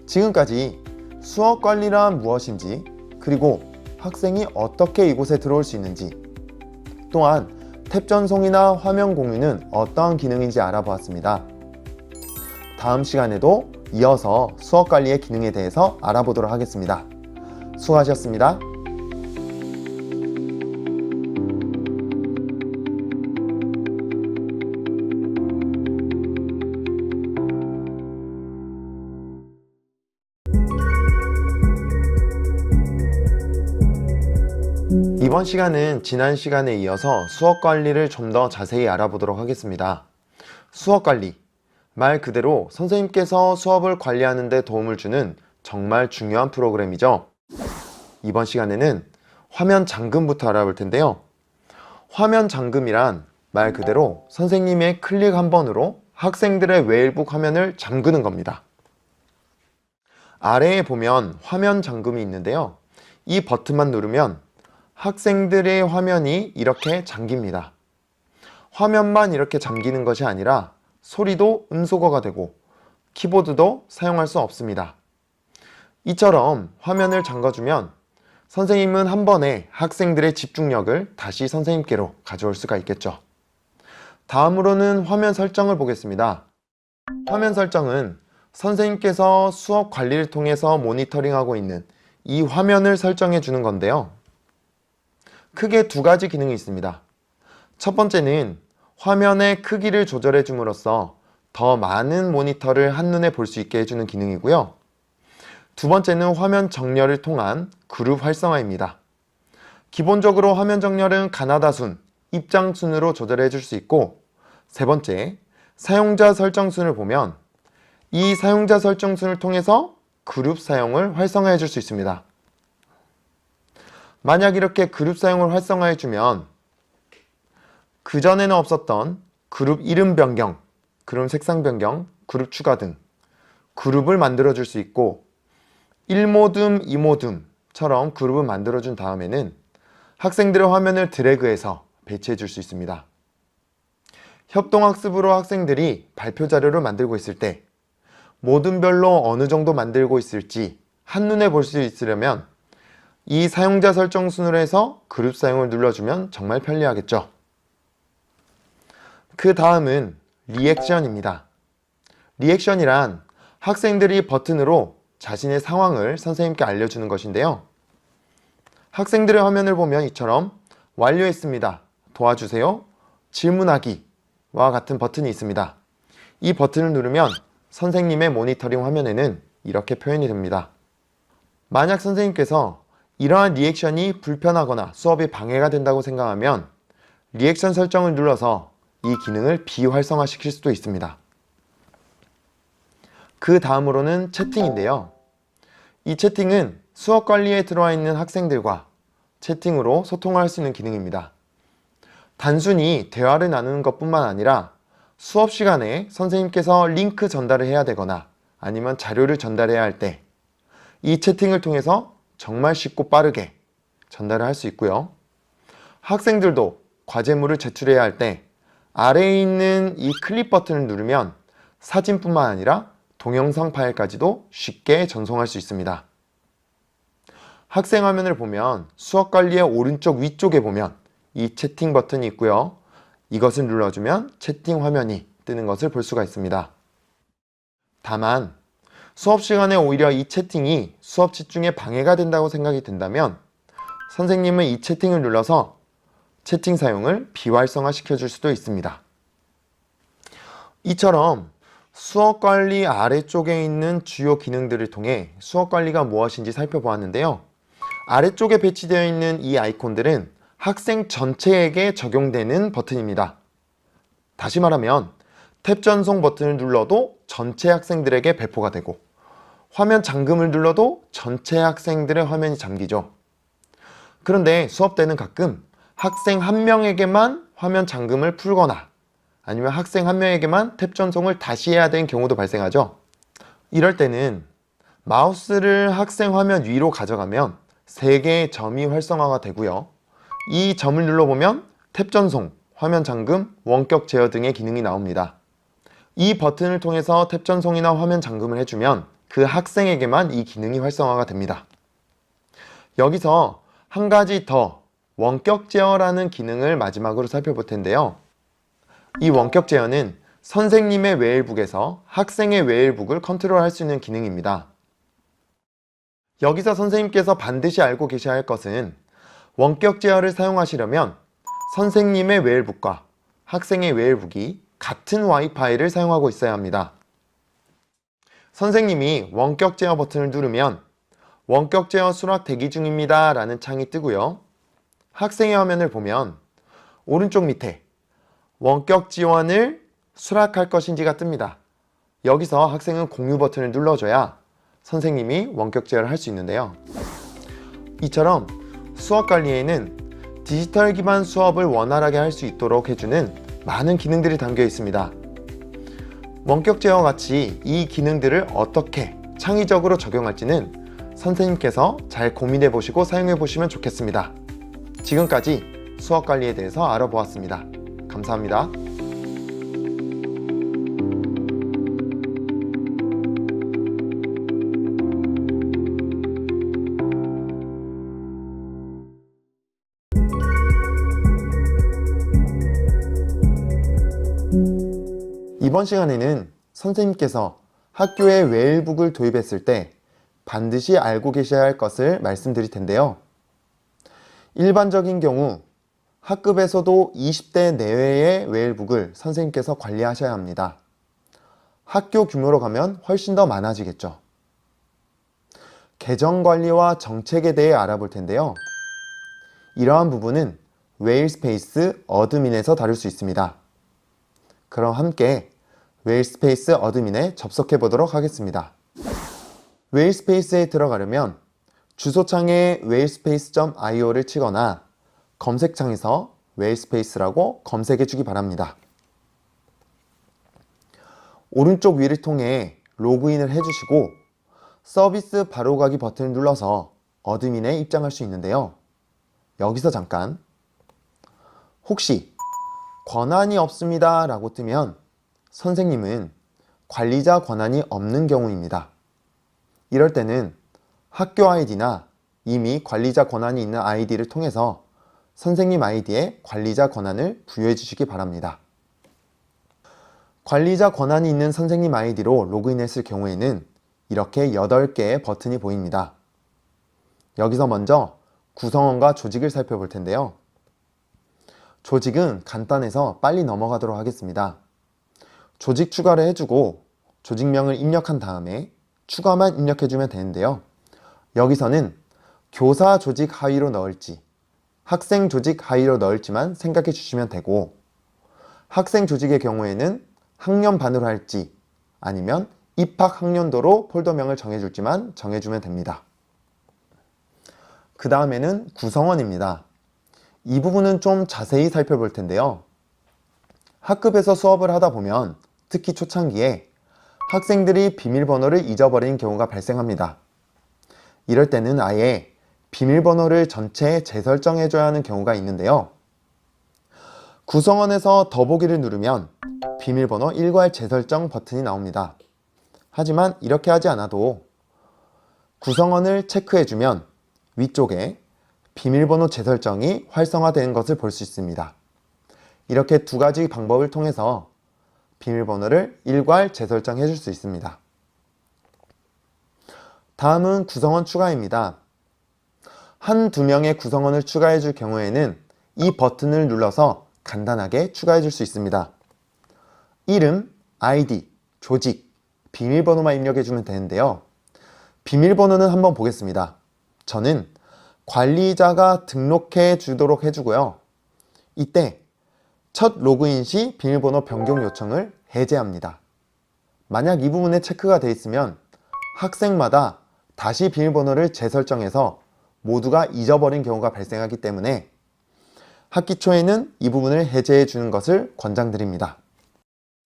지금까지 수업 관리란 무엇인지, 그리고 학생이 어떻게 이곳에 들어올 수 있는지, 또한 탭 전송이나 화면 공유는 어떠한 기능인지 알아보았습니다. 다음 시간에도 이어서 수업 관리의 기능에 대해서 알아보도록 하겠습니다. 수고하셨습니다. 이번 시간은 지난 시간에 이어서 수업 관리를 좀 더 자세히 알아보도록 하겠습니다. 수업 관리, 말 그대로 선생님께서 수업을 관리하는 데 도움을 주는 정말 중요한 프로그램이죠. 이번 시간에는 화면 잠금부터 알아볼 텐데요. 화면 잠금이란 말 그대로 선생님의 클릭 한 번으로 학생들의 웨일북 화면을 잠그는 겁니다. 아래에 보면 화면 잠금이 있는데요. 이 버튼만 누르면 학생들의 화면이 이렇게 잠깁니다. 화면만 이렇게 잠기는 것이 아니라 소리도 음소거가 되고 키보드도 사용할 수 없습니다. 이처럼 화면을 잠가주면 선생님은 한 번에 학생들의 집중력을 다시 선생님께로 가져올 수가 있겠죠. 다음으로는 화면 설정을 보겠습니다. 화면 설정은 선생님께서 수업 관리를 통해서 모니터링하고 있는 이 화면을 설정해 주는 건데요. 크게 두 가지 기능이 있습니다. 첫 번째는 화면의 크기를 조절해 줌으로써 더 많은 모니터를 한눈에 볼 수 있게 해주는 기능이고요. 두 번째는 화면 정렬을 통한 그룹 활성화입니다. 기본적으로 화면 정렬은 가나다 순, 입장 순으로 조절해 줄 수 있고, 세 번째, 사용자 설정 순을 보면 이 사용자 설정 순을 통해서 그룹 사용을 활성화해 줄 수 있습니다. 만약 이렇게 그룹 사용을 활성화해 주면 그전에는 없었던 그룹 이름 변경, 그룹 색상 변경, 그룹 추가 등 그룹을 만들어 줄 수 있고, 1모둠, 2모둠처럼 그룹을 만들어 준 다음에는 학생들의 화면을 드래그해서 배치해 줄 수 있습니다. 협동학습으로 학생들이 발표 자료를 만들고 있을 때 모둠별로 어느 정도 만들고 있을지 한눈에 볼 수 있으려면 이 사용자 설정 순으로 해서 그룹 사용을 눌러주면 정말 편리하겠죠. 그 다음은 리액션입니다. 리액션이란 학생들이 버튼으로 자신의 상황을 선생님께 알려주는 것인데요. 학생들의 화면을 보면 이처럼 완료했습니다, 도와주세요, 질문하기와 같은 버튼이 있습니다. 이 버튼을 누르면 선생님의 모니터링 화면에는 이렇게 표현이 됩니다. 만약 선생님께서 이러한 리액션이 불편하거나 수업에 방해가 된다고 생각하면 리액션 설정을 눌러서 이 기능을 비활성화시킬 수도 있습니다. 그 다음으로는 채팅인데요. 이 채팅은 수업 관리에 들어와 있는 학생들과 채팅으로 소통할 수 있는 기능입니다. 단순히 대화를 나누는 것뿐만 아니라 수업 시간에 선생님께서 링크 전달을 해야 되거나 아니면 자료를 전달해야 할 때 이 채팅을 통해서 정말 쉽고 빠르게 전달을 할 수 있고요. 학생들도 과제물을 제출해야 할 때 아래에 있는 이 클릭 버튼을 누르면 사진뿐만 아니라 동영상 파일까지도 쉽게 전송할 수 있습니다. 학생 화면을 보면 수업 관리의 오른쪽 위쪽에 보면 이 채팅 버튼이 있고요. 이것을 눌러주면 채팅 화면이 뜨는 것을 볼 수가 있습니다. 다만 수업 시간에 오히려 이 채팅이 수업 집중에 방해가 된다고 생각이 든다면 선생님은 이 채팅을 눌러서 채팅 사용을 비활성화 시켜줄 수도 있습니다. 이처럼 수업 관리 아래쪽에 있는 주요 기능들을 통해 수업 관리가 무엇인지 살펴보았는데요. 아래쪽에 배치되어 있는 이 아이콘들은 학생 전체에게 적용되는 버튼입니다. 다시 말하면 탭 전송 버튼을 눌러도 전체 학생들에게 배포가 되고, 화면 잠금을 눌러도 전체 학생들의 화면이 잠기죠. 그런데 수업 때는 가끔 학생 한 명에게만 화면 잠금을 풀거나 아니면 학생 한 명에게만 탭 전송을 다시 해야 되는 경우도 발생하죠. 이럴 때는 마우스를 학생 화면 위로 가져가면 3개의 점이 활성화가 되고요. 이 점을 눌러보면 탭 전송, 화면 잠금, 원격 제어 등의 기능이 나옵니다. 이 버튼을 통해서 탭 전송이나 화면 잠금을 해주면 그 학생에게만 이 기능이 활성화가 됩니다. 여기서 한 가지 더 원격 제어라는 기능을 마지막으로 살펴볼 텐데요. 이 원격 제어는 선생님의 웨일북에서 학생의 웨일북을 컨트롤할 수 있는 기능입니다. 여기서 선생님께서 반드시 알고 계셔야 할 것은 원격 제어를 사용하시려면 선생님의 웨일북과 학생의 웨일북이 같은 와이파이를 사용하고 있어야 합니다. 선생님이 원격 제어 버튼을 누르면 원격 제어 수락 대기 중입니다 라는 창이 뜨고요. 학생의 화면을 보면 오른쪽 밑에 원격 지원을 수락할 것인지가 뜹니다. 여기서 학생은 공유 버튼을 눌러줘야 선생님이 원격 제어를 할 수 있는데요. 이처럼 수업 관리에는 디지털 기반 수업을 원활하게 할 수 있도록 해주는 많은 기능들이 담겨 있습니다. 원격 제어와 같이 이 기능들을 어떻게 창의적으로 적용할지는 선생님께서 잘 고민해 보시고 사용해 보시면 좋겠습니다. 지금까지 수업 관리에 대해서 알아보았습니다. 감사합니다. 이번 시간에는 선생님께서 학교에 웨일북을 도입했을 때 반드시 알고 계셔야 할 것을 말씀드릴 텐데요. 일반적인 경우 학급에서도 20대 내외의 웨일북을 선생님께서 관리하셔야 합니다. 학교 규모로 가면 훨씬 더 많아지겠죠. 계정 관리와 정책에 대해 알아볼 텐데요. 이러한 부분은 웨일스페이스 어드민에서 다룰 수 있습니다. 그럼 함께 웨일스페이스 어드민에 접속해 보도록 하겠습니다. 웨일스페이스에 들어가려면 주소창에 웨일스페이스.io를 치거나 검색창에서 웨일스페이스라고 검색해 주기 바랍니다. 오른쪽 위를 통해 로그인을 해주시고 서비스 바로가기 버튼을 눌러서 어드민에 입장할 수 있는데요. 여기서 잠깐, 혹시 권한이 없습니다 라고 뜨면 선생님은 관리자 권한이 없는 경우입니다. 이럴 때는 학교 아이디나 이미 관리자 권한이 있는 아이디를 통해서 선생님 아이디에 관리자 권한을 부여해 주시기 바랍니다. 관리자 권한이 있는 선생님 아이디로 로그인했을 경우에는 이렇게 8개의 버튼이 보입니다. 여기서 먼저 구성원과 조직을 살펴볼 텐데요. 조직은 간단해서 빨리 넘어가도록 하겠습니다. 조직 추가를 해주고 조직명을 입력한 다음에 추가만 입력해주면 되는데요. 여기서는 교사 조직 하위로 넣을지 학생 조직 하위로 넣을지만 생각해 주시면 되고, 학생 조직의 경우에는 학년반으로 할지 아니면 입학 학년도로 폴더명을 정해줄지만 정해주면 됩니다. 그 다음에는 구성원입니다. 이 부분은 좀 자세히 살펴볼 텐데요. 학급에서 수업을 하다 보면 특히 초창기에 학생들이 비밀번호를 잊어버리는 경우가 발생합니다. 이럴 때는 아예 비밀번호를 전체에 재설정해줘야 하는 경우가 있는데요. 구성원에서 더보기를 누르면 비밀번호 일괄 재설정 버튼이 나옵니다. 하지만 이렇게 하지 않아도 구성원을 체크해주면 위쪽에 비밀번호 재설정이 활성화되는 것을 볼 수 있습니다. 이렇게 두 가지 방법을 통해서 비밀번호를 일괄 재설정해 줄 수 있습니다. 다음은 구성원 추가입니다. 한두 명의 구성원을 추가해 줄 경우에는 이 버튼을 눌러서 간단하게 추가해 줄 수 있습니다. 이름, 아이디, 조직, 비밀번호만 입력해 주면 되는데요. 비밀번호는 한번 보겠습니다. 저는 관리자가 등록해 주도록 해주고요. 이때 첫 로그인 시 비밀번호 변경 요청을 해제합니다. 만약 이 부분에 체크가 되어 있으면 학생마다 다시 비밀번호를 재설정해서 모두가 잊어버린 경우가 발생하기 때문에 학기 초에는 이 부분을 해제해 주는 것을 권장드립니다.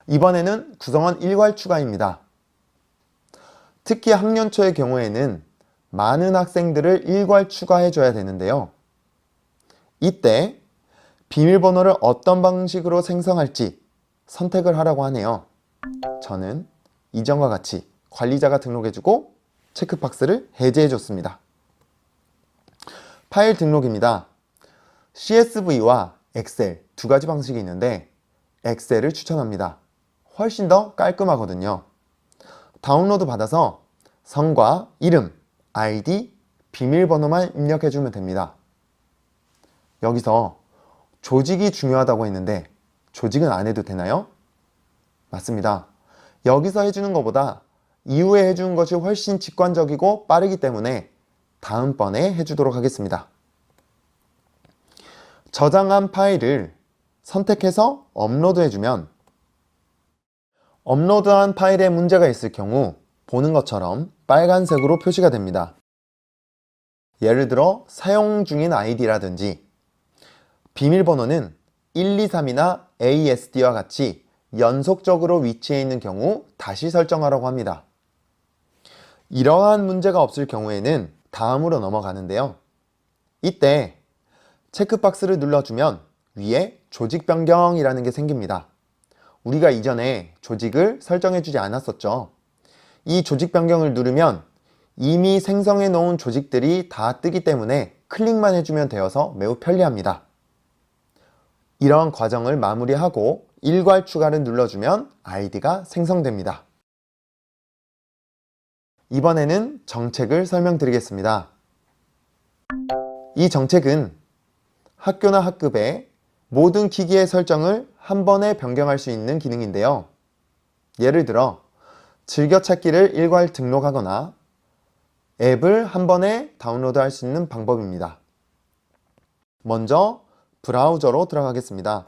이번에는 구성원 일괄 추가입니다. 특히 학년 초의 경우에는 많은 학생들을 일괄 추가해 줘야 되는데요. 이때 비밀번호를 어떤 방식으로 생성할지 선택을 하라고 하네요. 저는 이전과 같이 관리자가 등록해주고 체크박스를 해제해 줬습니다. 파일 등록입니다. CSV와 엑셀 두 가지 방식이 있는데 엑셀을 추천합니다. 훨씬 더 깔끔하거든요. 다운로드 받아서 성과, 이름, 아이디, 비밀번호만 입력해주면 됩니다. 여기서 조직이 중요하다고 했는데 조직은 안 해도 되나요? 맞습니다. 여기서 해주는 것보다 이후에 해주는 것이 훨씬 직관적이고 빠르기 때문에 다음번에 해주도록 하겠습니다. 저장한 파일을 선택해서 업로드 해주면 업로드한 파일에 문제가 있을 경우 보는 것처럼 빨간색으로 표시가 됩니다. 예를 들어 사용 중인 아이디라든지 비밀번호는 123이나 ASD와 같이 연속적으로 위치해 있는 경우 다시 설정하라고 합니다. 이러한 문제가 없을 경우에는 다음으로 넘어가는데요. 이때 체크박스를 눌러주면 위에 조직 변경이라는 게 생깁니다. 우리가 이전에 조직을 설정해주지 않았었죠. 이 조직 변경을 누르면 이미 생성해 놓은 조직들이 다 뜨기 때문에 클릭만 해주면 되어서 매우 편리합니다. 이런 과정을 마무리하고 일괄 추가를 눌러주면 아이디가 생성됩니다. 이번에는 정책을 설명드리겠습니다. 이 정책은 학교나 학급의 모든 기기의 설정을 한 번에 변경할 수 있는 기능인데요. 예를 들어 즐겨찾기를 일괄 등록하거나 앱을 한 번에 다운로드할 수 있는 방법입니다. 먼저 브라우저로 들어가겠습니다.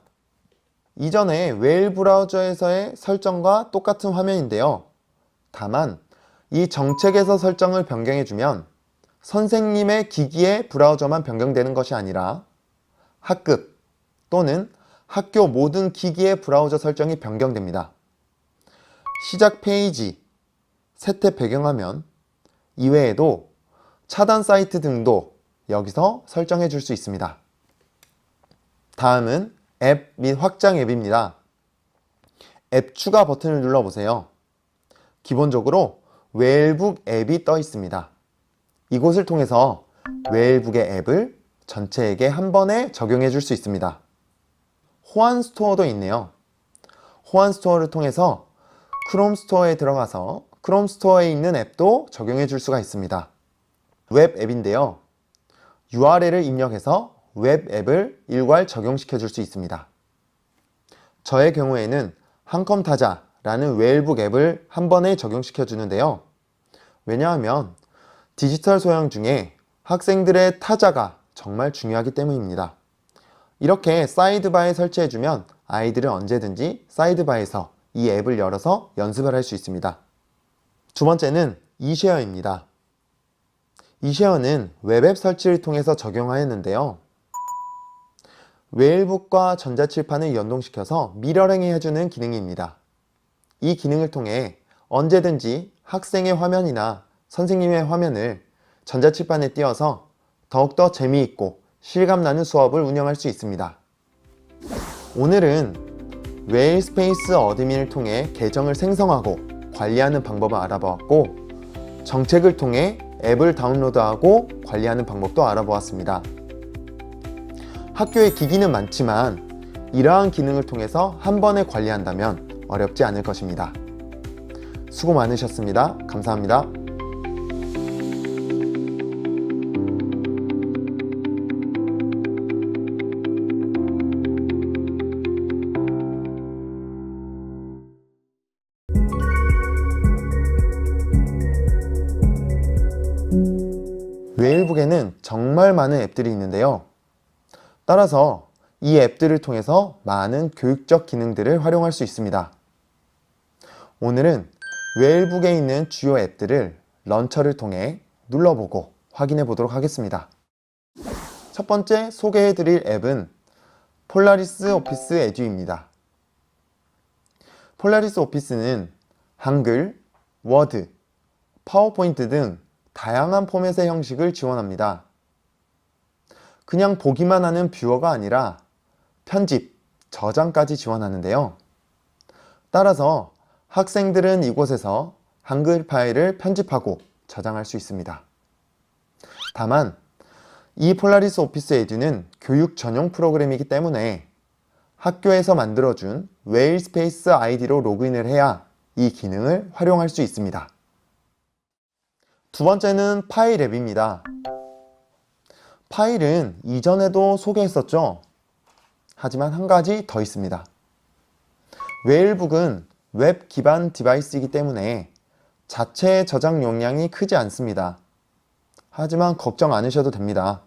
이전에 웨일 브라우저에서의 설정과 똑같은 화면인데요. 다만 이 정책에서 설정을 변경해주면 선생님의 기기의 브라우저만 변경되는 것이 아니라 학급 또는 학교 모든 기기의 브라우저 설정이 변경됩니다. 시작 페이지, 세탭 배경화면 이외에도 차단 사이트 등도 여기서 설정해 줄 수 있습니다. 다음은 앱 및 확장 앱입니다. 앱 추가 버튼을 눌러보세요. 기본적으로 웨일북 앱이 떠 있습니다. 이곳을 통해서 웨일북의 앱을 전체에게 한 번에 적용해 줄 수 있습니다. 호환 스토어도 있네요. 호환 스토어를 통해서 크롬 스토어에 들어가서 크롬 스토어에 있는 앱도 적용해 줄 수가 있습니다. 웹 앱인데요. URL을 입력해서 웹 앱을 일괄 적용시켜 줄 수 있습니다. 저의 경우에는 한컴타자라는 웨일북 앱을 한 번에 적용시켜 주는데요. 왜냐하면 디지털 소양 중에 학생들의 타자가 정말 중요하기 때문입니다. 이렇게 사이드바에 설치해주면 아이들은 언제든지 사이드바에서 이 앱을 열어서 연습을 할 수 있습니다. 두 번째는 이쉐어입니다. 이쉐어는 웹앱 설치를 통해서 적용하였는데요. 웨일북과 전자칠판을 연동시켜서 미러링 해주는 기능입니다. 이 기능을 통해 언제든지 학생의 화면이나 선생님의 화면을 전자칠판에 띄워서 더욱더 재미있고 실감나는 수업을 운영할 수 있습니다. 오늘은 웨일 스페이스 어드민을 통해 계정을 생성하고 관리하는 방법을 알아보았고, 정책을 통해 앱을 다운로드하고 관리하는 방법도 알아보았습니다. 학교에 기기는 많지만 이러한 기능을 통해서 한 번에 관리한다면 어렵지 않을 것입니다. 수고 많으셨습니다. 감사합니다. 웨일북에는 정말 많은 앱들이 있는데요. 따라서 이 앱들을 통해서 많은 교육적 기능들을 활용할 수 있습니다. 오늘은 웨일북에 있는 주요 앱들을 런처를 통해 눌러보고 확인해 보도록 하겠습니다. 첫 번째 소개해 드릴 앱은 폴라리스 오피스 에듀입니다. 폴라리스 오피스는 한글, 워드, 파워포인트 등 다양한 포맷의 형식을 지원합니다. 그냥 보기만 하는 뷰어가 아니라 편집, 저장까지 지원하는데요. 따라서 학생들은 이곳에서 한글 파일을 편집하고 저장할 수 있습니다. 다만 이 폴라리스 오피스 에듀는 교육 전용 프로그램이기 때문에 학교에서 만들어준 웨일 스페이스 아이디로 로그인을 해야 이 기능을 활용할 수 있습니다. 두 번째는 파일 앱입니다. 파일은 이전에도 소개했었죠. 하지만 한 가지 더 있습니다. 웨일북은 웹 기반 디바이스이기 때문에 자체 저장 용량이 크지 않습니다. 하지만 걱정 않으셔도 됩니다.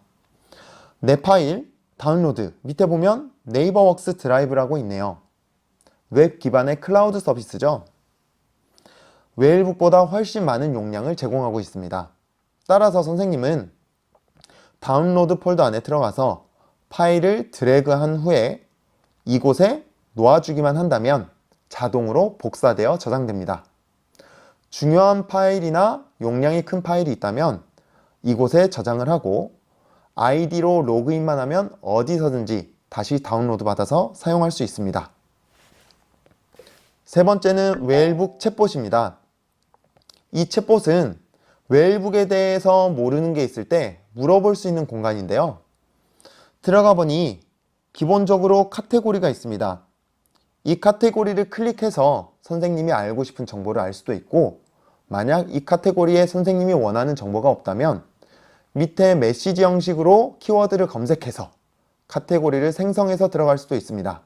내 파일 다운로드 밑에 보면 네이버웍스 드라이브라고 있네요. 웹 기반의 클라우드 서비스죠. 웨일북보다 훨씬 많은 용량을 제공하고 있습니다. 따라서 선생님은 다운로드 폴더 안에 들어가서 파일을 드래그한 후에 이곳에 놓아주기만 한다면 자동으로 복사되어 저장됩니다. 중요한 파일이나 용량이 큰 파일이 있다면 이곳에 저장을 하고 아이디로 로그인만 하면 어디서든지 다시 다운로드 받아서 사용할 수 있습니다. 세 번째는 웨일북 챗봇입니다. 이 챗봇은 웨일북에 대해서 모르는 게 있을 때 물어볼 수 있는 공간인데요. 들어가 보니 기본적으로 카테고리가 있습니다. 이 카테고리를 클릭해서 선생님이 알고 싶은 정보를 알 수도 있고, 만약 이 카테고리에 선생님이 원하는 정보가 없다면 밑에 메시지 형식으로 키워드를 검색해서 카테고리를 생성해서 들어갈 수도 있습니다.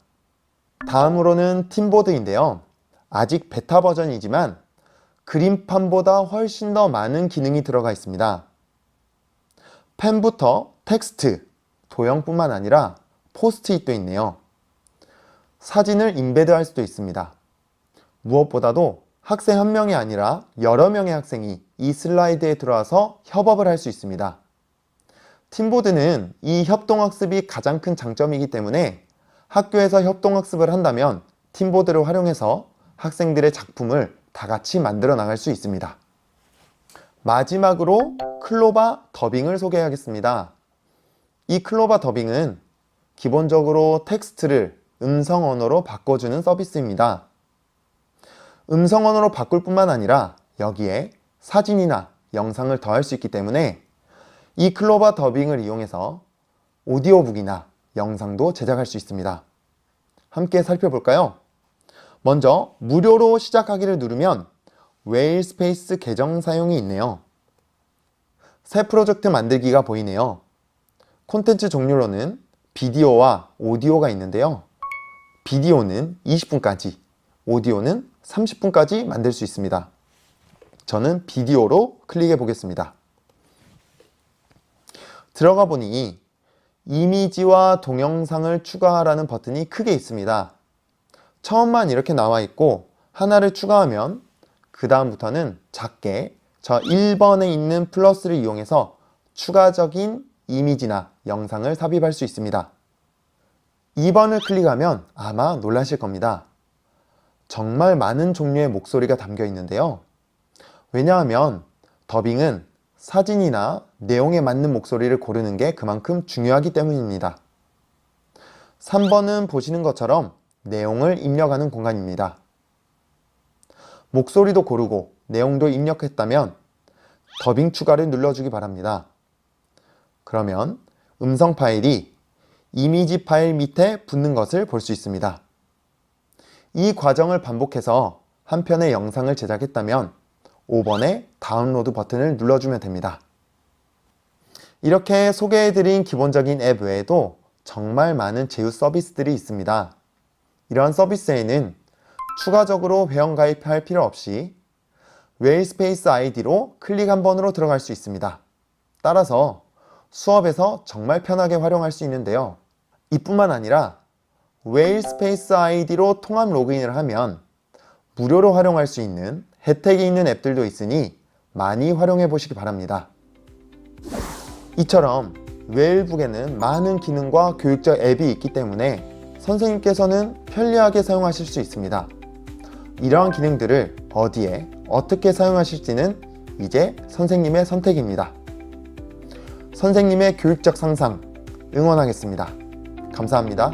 다음으로는 팀보드인데요. 아직 베타 버전이지만 그림판보다 훨씬 더 많은 기능이 들어가 있습니다. 펜부터 텍스트, 도형뿐만 아니라 포스트잇도 있네요. 사진을 임베드할 수도 있습니다. 무엇보다도 학생 한 명이 아니라 여러 명의 학생이 이 슬라이드에 들어와서 협업을 할 수 있습니다. 팀보드는 이 협동학습이 가장 큰 장점이기 때문에 학교에서 협동학습을 한다면 팀보드를 활용해서 학생들의 작품을 다 같이 만들어 나갈 수 있습니다. 마지막으로 클로바 더빙을 소개하겠습니다. 이 클로바 더빙은 기본적으로 텍스트를 음성 언어로 바꿔주는 서비스입니다. 음성 언어로 바꿀 뿐만 아니라 여기에 사진이나 영상을 더할 수 있기 때문에 이 클로바 더빙을 이용해서 오디오북이나 영상도 제작할 수 있습니다. 함께 살펴볼까요? 먼저 무료로 시작하기를 누르면 웨일스페이스 계정 사용이 있네요. 새 프로젝트 만들기가 보이네요. 콘텐츠 종류로는 비디오와 오디오가 있는데요. 비디오는 20분까지, 오디오는 30분까지 만들 수 있습니다. 저는 비디오로 클릭해 보겠습니다. 들어가 보니 이미지와 동영상을 추가하라는 버튼이 크게 있습니다. 처음만 이렇게 나와 있고 하나를 추가하면 그 다음부터는 작게 저 1번에 있는 플러스를 이용해서 추가적인 이미지나 영상을 삽입할 수 있습니다. 2번을 클릭하면 아마 놀라실 겁니다. 정말 많은 종류의 목소리가 담겨 있는데요. 왜냐하면 더빙은 사진이나 내용에 맞는 목소리를 고르는 게 그만큼 중요하기 때문입니다. 3번은 보시는 것처럼 내용을 입력하는 공간입니다. 목소리도 고르고 내용도 입력했다면 더빙 추가를 눌러주기 바랍니다. 그러면 음성 파일이 이미지 파일 밑에 붙는 것을 볼 수 있습니다. 이 과정을 반복해서 한 편의 영상을 제작했다면 5번의 다운로드 버튼을 눌러주면 됩니다. 이렇게 소개해드린 기본적인 앱 외에도 정말 많은 제휴 서비스들이 있습니다. 이러한 서비스에는 추가적으로 회원가입할 필요 없이 웨일스페이스 아이디로 클릭 한 번으로 들어갈 수 있습니다. 따라서 수업에서 정말 편하게 활용할 수 있는데요. 이뿐만 아니라 웨일스페이스 아이디로 통합 로그인을 하면 무료로 활용할 수 있는 혜택이 있는 앱들도 있으니 많이 활용해 보시기 바랍니다. 이처럼 웨일북에는 많은 기능과 교육적 앱이 있기 때문에 선생님께서는 편리하게 사용하실 수 있습니다. 이러한 기능들을 어디에 어떻게 사용하실지는 이제 선생님의 선택입니다. 선생님의 교육적 상상 응원하겠습니다. 감사합니다.